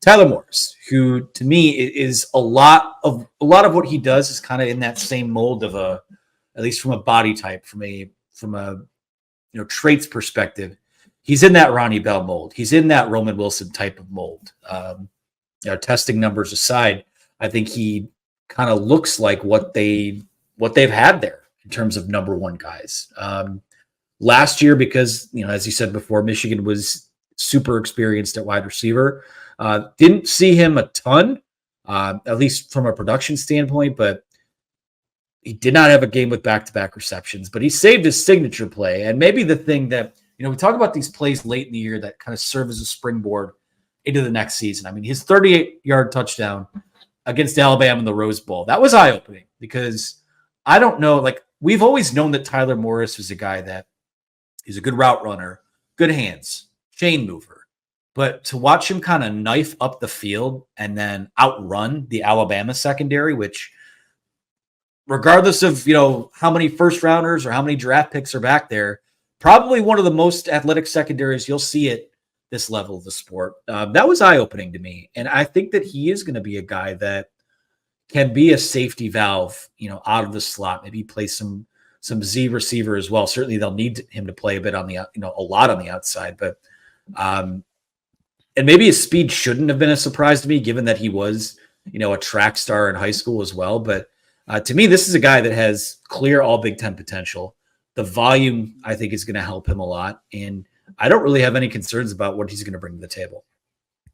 Tyler Morris, who to me is a lot of what he does is kind of in that same mold of at least from a body type, from a traits perspective. He's in that Ronnie Bell mold. He's in that Roman Wilson type of mold. Testing numbers aside, I think he kind of looks like what they've had there in terms of number one guys. Last year, because as you said before, Michigan was super experienced at wide receiver. Didn't see him a ton, at least from a production standpoint, but he did not have a game with back-to-back receptions. But he saved his signature play, and maybe the thing that we talk about these plays late in the year that kind of serve as a springboard into the next season. I mean, his 38-yard touchdown against Alabama in the Rose Bowl, that was eye-opening because I don't know, like we've always known that Tyler Morris is a guy that he's a good route runner, good hands, chain mover. But to watch him kind of knife up the field and then outrun the Alabama secondary, which regardless of, how many first rounders or how many draft picks are back there, probably one of the most athletic secondaries you'll see at this level of the sport. That was eye-opening to me. And I think that he is going to be a guy that can be a safety valve, out of the slot, maybe play some Z receiver as well. Certainly they'll need him to play a bit on the, a lot on the outside, but, and maybe his speed shouldn't have been a surprise to me, given that he was, a track star in high school as well. But to me, this is a guy that has clear all Big Ten potential. The volume, I think, is going to help him a lot. And I don't really have any concerns about what he's going to bring to the table.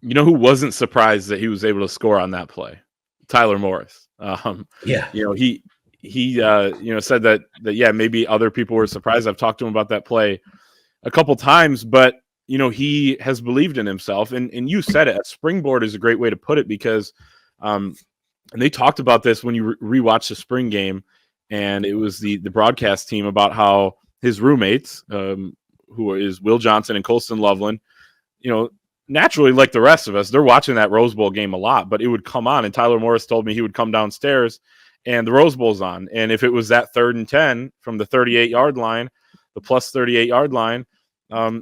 You know who wasn't surprised that he was able to score on that play? Tyler Morris. Yeah. He said that maybe other people were surprised. I've talked to him about that play a couple times, but he has believed in himself. And you said it, a springboard is a great way to put it because, and they talked about this when you rewatch the spring game, and it was the broadcast team about how his roommates, who is Will Johnson and Colston Loveland, naturally, like the rest of us, they're watching that Rose Bowl game a lot, but it would come on. And Tyler Morris told me he would come downstairs and the Rose Bowl's on. And if it was that 3rd and 10 from the 38-yard line, the plus 38-yard line,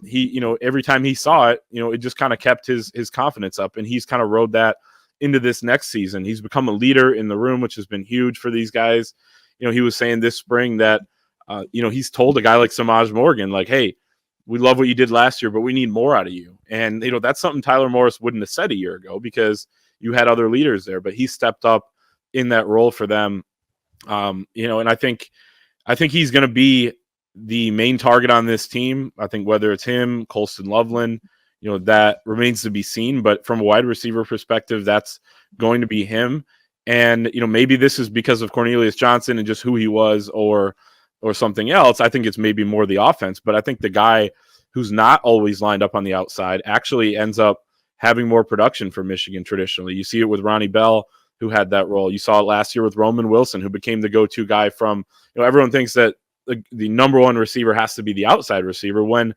he, every time he saw it, it just kind of kept his confidence up. And he's kind of rode that into this next season. He's become a leader in the room, which has been huge for these guys. He was saying this spring that, he's told a guy like Samage Morgan, like, hey, we love what you did last year, but we need more out of you. And, that's something Tyler Morris wouldn't have said a year ago because you had other leaders there, but he stepped up in that role for them. And I think he's going to be the main target on this team. I think whether it's him, Colston Loveland, that remains to be seen, but from a wide receiver perspective, that's going to be him. And, maybe this is because of Cornelius Johnson and just who he was or something else. I think it's maybe more the offense, but I think the guy who's not always lined up on the outside actually ends up having more production for Michigan traditionally. You see it with Ronnie Bell, who had that role. You saw it last year with Roman Wilson, who became the go-to guy from, everyone thinks that the number one receiver has to be the outside receiver when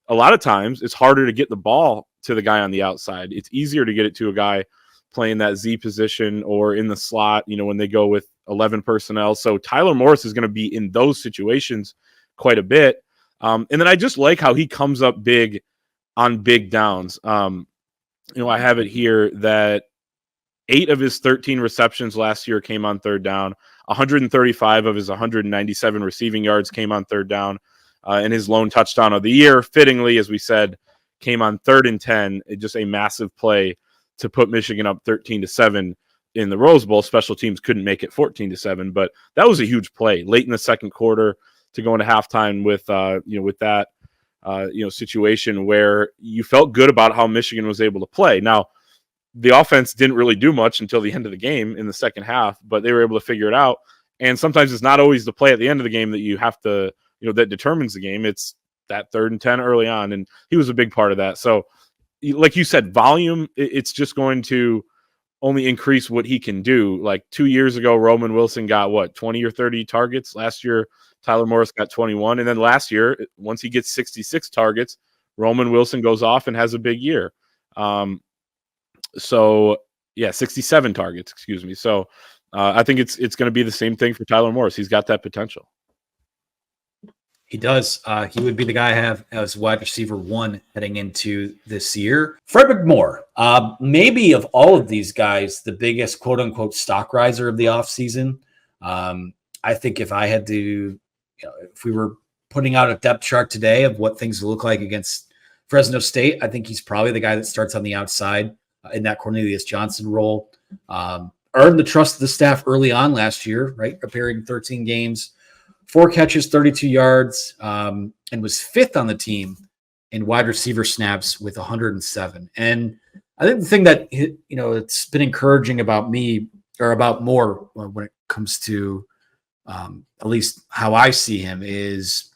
a lot of times it's harder to get the ball to the guy on the outside. It's easier to get it to a guy playing that Z position or in the slot, when they go with 11 personnel. So Tyler Morris is going to be in those situations quite a bit. And then I just like how he comes up big on big downs. I have it here that 8 of his 13 receptions last year came on 3rd down. 135 of his 197 receiving yards came on 3rd down. And his lone touchdown of the year, fittingly, as we said, came on 3rd and 10. Just a massive play to put Michigan up 13-7 in the Rose Bowl. Special teams couldn't make it 14-7, but that was a huge play late in the second quarter to go into halftime with that situation where you felt good about how Michigan was able to play. Now, the offense didn't really do much until the end of the game in the second half, but they were able to figure it out. And sometimes it's not always the play at the end of the game that you have to, that determines the game. It's that 3rd and 10 early on, and he was a big part of that. So, like you said, volume, it's just going to only increase what he can do. Like 2 years ago, Roman Wilson got 20 or 30 targets. Last year, Tyler Morris got 21. And then last year, once he gets 66 targets, Roman Wilson goes off and has a big year. 67 targets, excuse me. So I think it's going to be the same thing for Tyler Morris. He's got that potential. He does. He would be the guy I have as wide receiver 1 heading into this year. Fred McMoore, maybe of all of these guys, the biggest quote unquote stock riser of the offseason. I think if I had to, if we were putting out a depth chart today of what things look like against Fresno State, I think he's probably the guy that starts on the outside in that Cornelius Johnson role. Earned the trust of the staff early on last year, right? Appearing 13 games, 4 catches, 32 yards, and was 5th on the team in wide receiver snaps with 107. And I think the thing that, it's been encouraging about me or about Moore when it comes to at least how I see him is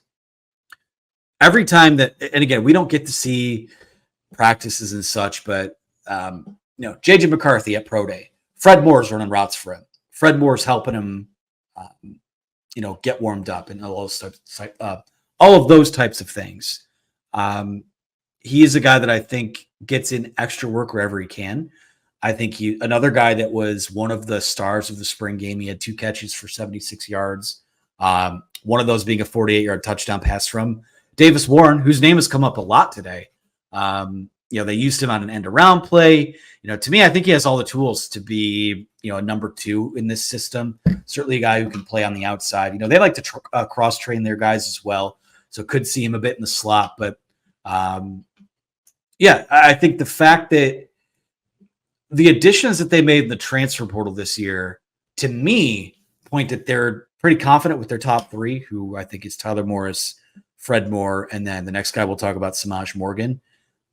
every time that, and again, we don't get to see practices and such, but, JJ McCarthy at Pro Day, Fred Moore's running routes for him. Fred Moore's helping him, get warmed up and all of those types of things. He is a guy that I think gets in extra work wherever he can. I think another guy that was one of the stars of the spring game. He had 2 catches for 76 yards. One of those being a 48-yard touchdown pass from Davis Warren, whose name has come up a lot today. They used him on an end around play. To me, I think he has all the tools to be, a number 2 in this system. Certainly a guy who can play on the outside. They like to cross train their guys as well. So could see him a bit in the slot. But I think the fact that the additions that they made in the transfer portal this year, to me, point that they're pretty confident with their top 3, who I think is Tyler Morris, Fred Moore, and then the next guy we'll talk about, Samage Morgan.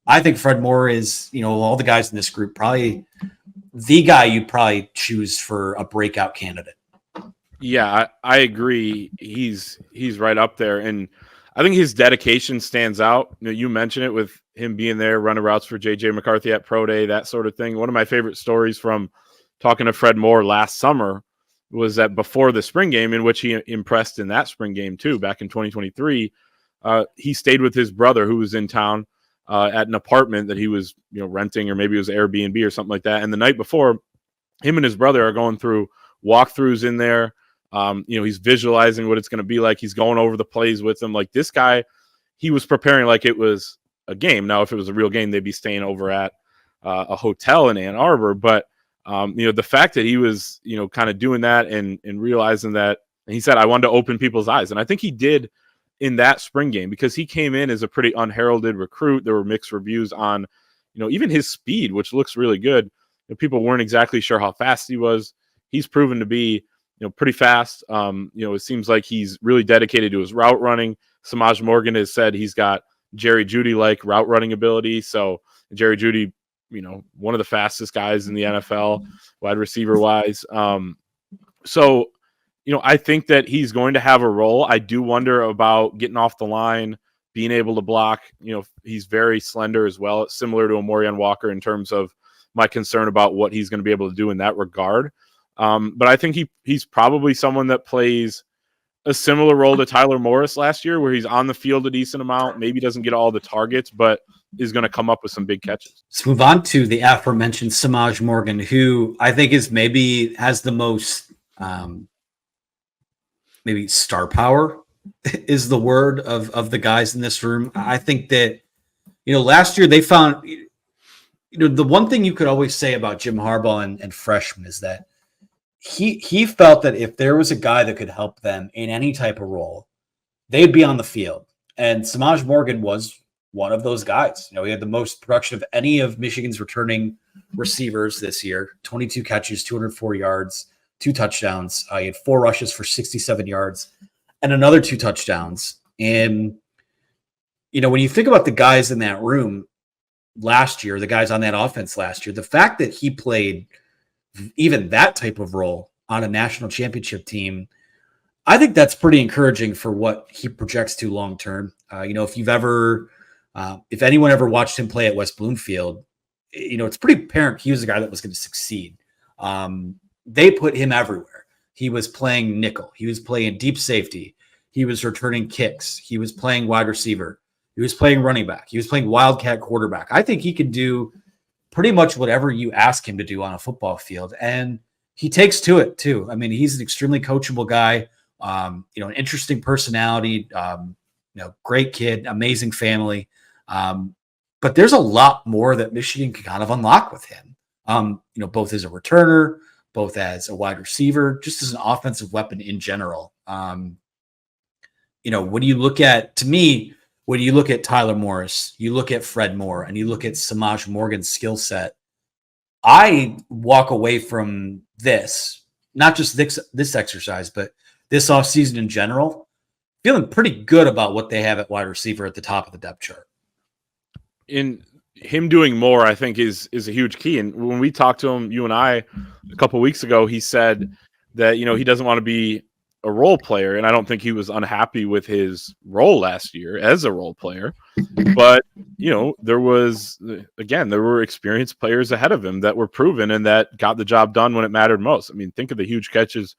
I think Fred Moore is, all the guys in this group, probably the guy you'd probably choose for a breakout candidate. Yeah, I agree. He's right up there. And I think his dedication stands out. You mentioned it with him being there, running routes for JJ McCarthy at Pro Day, that sort of thing. One of my favorite stories from talking to Fred Moore last summer was that before the spring game, in which he impressed in that spring game too, back in 2023, he stayed with his brother who was in town at an apartment that he was renting, or maybe it was Airbnb or something like that. And the night before, him and his brother are going through walkthroughs in there. He's visualizing what it's going to be like. He's going over the plays with them. Like, this guy, he was preparing like it was a game. Now, if it was a real game, they'd be staying over at a hotel in Ann Arbor. But, the fact that he was, kind of doing that and realizing that, and he said, I wanted to open people's eyes. And I think he did in that spring game, because he came in as a pretty unheralded recruit. There were mixed reviews on, even his speed, which looks really good. People weren't exactly sure how fast he was. He's proven to be, pretty fast. It seems like he's really dedicated to his route running. Samage Morgan has said he's got Jerry Jeudy-like route running ability. So Jerry Jeudy, one of the fastest guys in the NFL, wide receiver wise. I think that he's going to have a role. I do wonder about getting off the line, being able to block. He's very slender as well. It's similar to Amorian Walker in terms of my concern about what he's going to be able to do in that regard. But I think he's probably someone that plays a similar role to Tyler Morris last year, where he's on the field a decent amount, maybe doesn't get all the targets, but is going to come up with some big catches. Let's move on to the aforementioned Samage Morgan, who I think is maybe has the most maybe star power is the word of the guys in this room. I think that, last year they found, the one thing you could always say about Jim Harbaugh and freshmen is that he felt that if there was a guy that could help them in any type of role, they'd be on the field. And Samage Morgan was one of those guys. He had the most production of any of Michigan's returning receivers this year, 22 catches, 204 yards, 2 touchdowns. He had 4 rushes for 67 yards and another 2 touchdowns. And, when you think about the guys in that room last year, the guys on that offense last year, the fact that he played even that type of role on a national championship team, I think that's pretty encouraging for what he projects to long term. If anyone ever watched him play at West Bloomfield, it's pretty apparent he was a guy that was going to succeed. They put him everywhere. He was playing nickel. He was playing deep safety. He was returning kicks. He was playing wide receiver. He was playing running back. He was playing wildcat quarterback. I think he can do pretty much whatever you ask him to do on a football field. And he takes to it too. I mean, he's an extremely coachable guy, an interesting personality. great kid, amazing family. But there's a lot more that Michigan can kind of unlock with him. Both as a returner, both as a wide receiver, just as an offensive weapon in general. When you look at, to me, when you look at Tyler Morris, you look at Fred Moore, and you look at Samage Morgan's skill set, I walk away from this, not just this exercise, but this offseason in general, feeling pretty good about what they have at wide receiver at the top of the depth chart. In him doing more, I think is a huge key. And when we talked to him, you and I, a couple of weeks ago, he said that, he doesn't want to be a role player. And I don't think he was unhappy with his role last year as a role player. But, there were experienced players ahead of him that were proven and that got the job done when it mattered most. I mean, think of the huge catches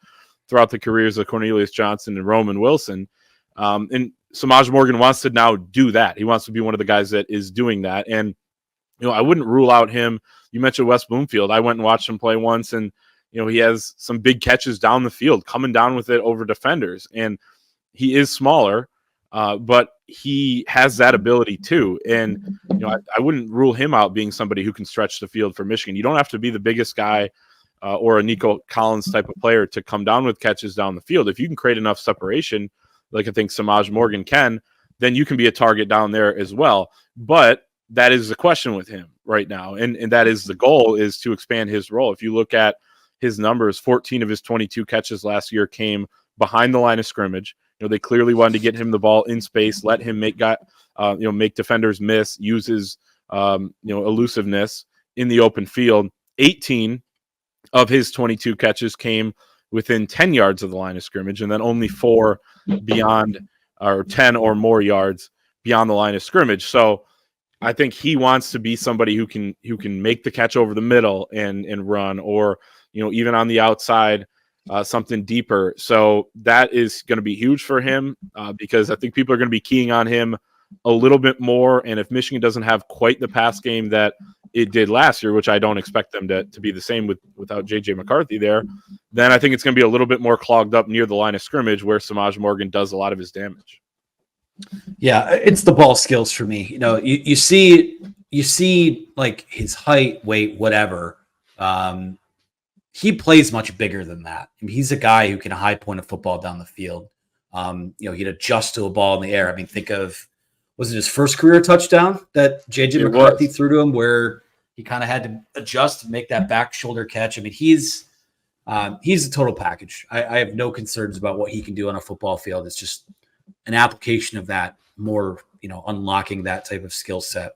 throughout the careers of Cornelius Johnson and Roman Wilson. And Samage Morgan wants to now do that. He wants to be one of the guys that is doing that. And, I wouldn't rule out him. You mentioned Wes Bloomfield. I went and watched him play once, and, he has some big catches down the field, coming down with it over defenders. And he is smaller, but he has that ability too. And, I wouldn't rule him out being somebody who can stretch the field for Michigan. You don't have to be the biggest guy or a Nico Collins type of player to come down with catches down the field. If you can create enough separation, like I think Samage Morgan can, then you can be a target down there as well. But that is the question with him right now. And that is the goal, is to expand his role. If you look at his numbers, 14 of his 22 catches last year came behind the line of scrimmage. They clearly wanted to get him the ball in space, let him make defenders miss, use his elusiveness in the open field. 18 of his 22 catches came within 10 yards of the line of scrimmage, and then only 4 beyond, or 10 or more yards beyond the line of scrimmage. So I think he wants to be somebody who can make the catch over the middle and run, or even on the outside, something deeper. So that is going to be huge for him, because I think people are going to be keying on him a little bit more. And if Michigan doesn't have quite the pass game that it did last year, which I don't expect them to be the same without J.J. McCarthy there, then I think it's going to be a little bit more clogged up near the line of scrimmage, where Samage Morgan does a lot of his damage. Yeah, it's the ball skills for me. You see like his height, weight, whatever. He plays much bigger than that. I mean, he's a guy who can high point a football down the field. He'd adjust to a ball in the air. I mean, think of, was it his first career touchdown that J.J. McCarthy threw to him, where he kind of had to adjust and make that back shoulder catch? I mean, he's a total package. I have no concerns about what he can do on a football field. It's just an application of that more, unlocking that type of skill set.